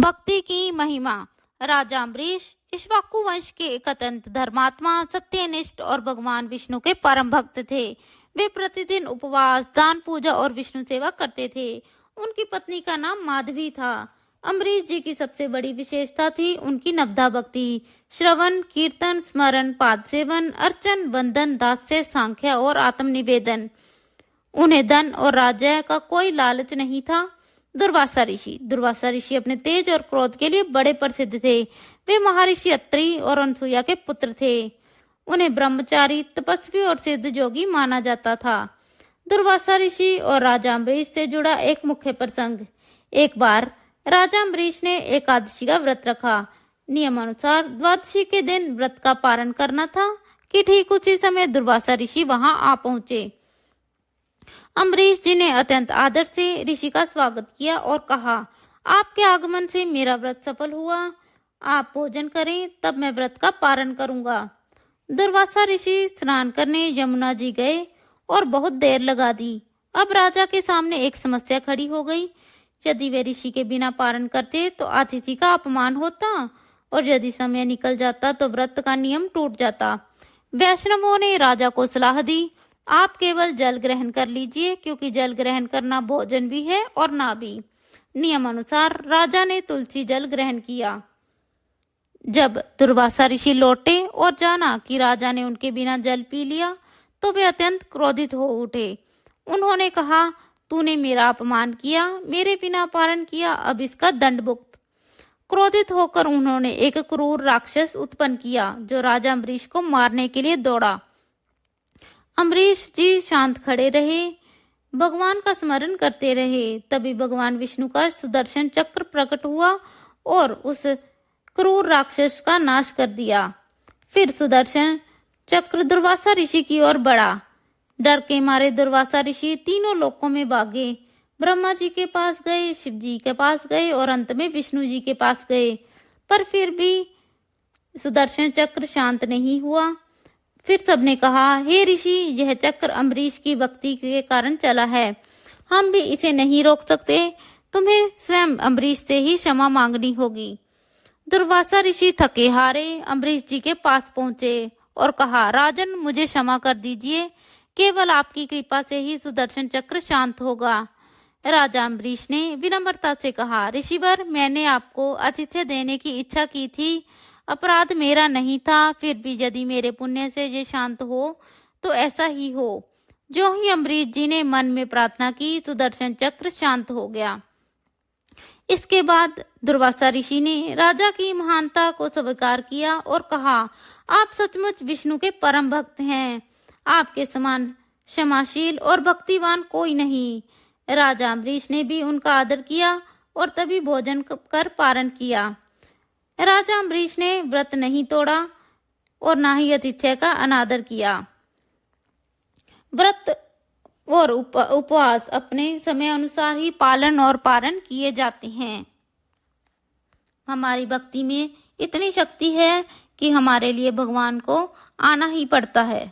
भक्ति की महिमा। राजा अम्बरीश इक्ष्वाकु वंश के एक अत्यंत धर्मात्मा, सत्यनिष्ठ और भगवान विष्णु के परम भक्त थे। वे प्रतिदिन उपवास, दान, पूजा और विष्णु सेवा करते थे। उनकी पत्नी का नाम माधवी था। अम्बरीश जी की सबसे बड़ी विशेषता थी उनकी नवधा भक्ति। श्रवण, कीर्तन, स्मरण, पाद सेवन, अर्चन, वंदन, दास्य, सांख्य और आत्मनिवेदन। उन्हें धन और राज्य का कोई लालच नहीं था। दुर्वासा ऋषि अपने तेज और क्रोध के लिए बड़े प्रसिद्ध थे। वे महर्षि अत्रि और अनसुया के पुत्र थे। उन्हें ब्रह्मचारी, तपस्वी और सिद्ध जोगी माना जाता था। दुर्वासा ऋषि और राजा अम्बरीश से जुड़ा एक मुख्य प्रसंग। एक बार राजा अम्बरीश ने एकादशी का व्रत रखा। नियमानुसार द्वादशी के दिन व्रत का पारण करना था कि ठीक उसी समय दुर्वासा ऋषि वहां आ पहुंचे। अम्बरीश जी ने अत्यंत आदर से ऋषि का स्वागत किया और कहा, आपके आगमन से मेरा व्रत सफल हुआ। आप भोजन करें, तब मैं व्रत का पारण करूंगा। दुर्वासा ऋषि स्नान करने यमुना जी गए और बहुत देर लगा दी। अब राजा के सामने एक समस्या खड़ी हो गई। यदि वे ऋषि के बिना पारण करते तो अतिथि का अपमान होता, और यदि समय निकल जाता तो व्रत का नियम टूट जाता। वैष्णवों ने राजा को सलाह दी, आप केवल जल ग्रहण कर लीजिए, क्योंकि जल ग्रहण करना भोजन भी है और ना भी। नियम अनुसार राजा ने तुलसी जल ग्रहण किया। जब दुर्वासा ऋषि लौटे और जाना कि राजा ने उनके बिना जल पी लिया, तो वे अत्यंत क्रोधित हो उठे। उन्होंने कहा, तूने मेरा अपमान किया, मेरे बिना पारण किया, अब इसका दंड भुगत। क्रोधित होकर उन्होंने एक क्रूर राक्षस उत्पन्न किया, जो राजा अम्बरीश को मारने के लिए दौड़ा। अम्बरीश जी शांत खड़े रहे, भगवान का स्मरण करते रहे। तभी भगवान विष्णु का सुदर्शन चक्र प्रकट हुआ और उस क्रूर राक्षस का नाश कर दिया। फिर सुदर्शन चक्र दुर्वासा ऋषि की ओर बढ़ा। डर के मारे दुर्वासा ऋषि तीनों लोकों में भागे। ब्रह्मा जी के पास गए, शिव जी के पास गए और अंत में विष्णु जी के पास गए, पर फिर भी सुदर्शन चक्र शांत नहीं हुआ। फिर सबने कहा, हे ऋषि, यह चक्र अम्बरीश की भक्ति के कारण चला है, हम भी इसे नहीं रोक सकते। तुम्हें स्वयं अम्बरीश से ही क्षमा मांगनी होगी। दुर्वासा ऋषि थके हारे अम्बरीश जी के पास पहुंचे और कहा, राजन, मुझे क्षमा कर दीजिए, केवल आपकी कृपा से ही सुदर्शन चक्र शांत होगा। राजा अम्बरीश ने विनम्रता से कहा, ऋषिवर, मैंने आपको आतिथ्य देने की इच्छा की थी, अपराध मेरा नहीं था। फिर भी यदि मेरे पुण्य से ये शांत हो तो ऐसा ही हो। जो ही अम्बरीश जी ने मन में प्रार्थना की, सुदर्शन चक्र शांत हो गया। इसके बाद दुर्वासा ऋषि ने राजा की महानता को स्वीकार किया और कहा, आप सचमुच विष्णु के परम भक्त हैं। आपके समान क्षमाशील और भक्तिवान कोई नहीं। राजा अम्बरीश ने भी उनका आदर किया और तभी भोजन कर पारण किया। राजा अम्बरीश ने व्रत नहीं तोड़ा और ना ही आतिथ्य का अनादर किया। व्रत और उपवास अपने समय अनुसार ही पालन और पारण किए जाते हैं। हमारी भक्ति में इतनी शक्ति है कि हमारे लिए भगवान को आना ही पड़ता है।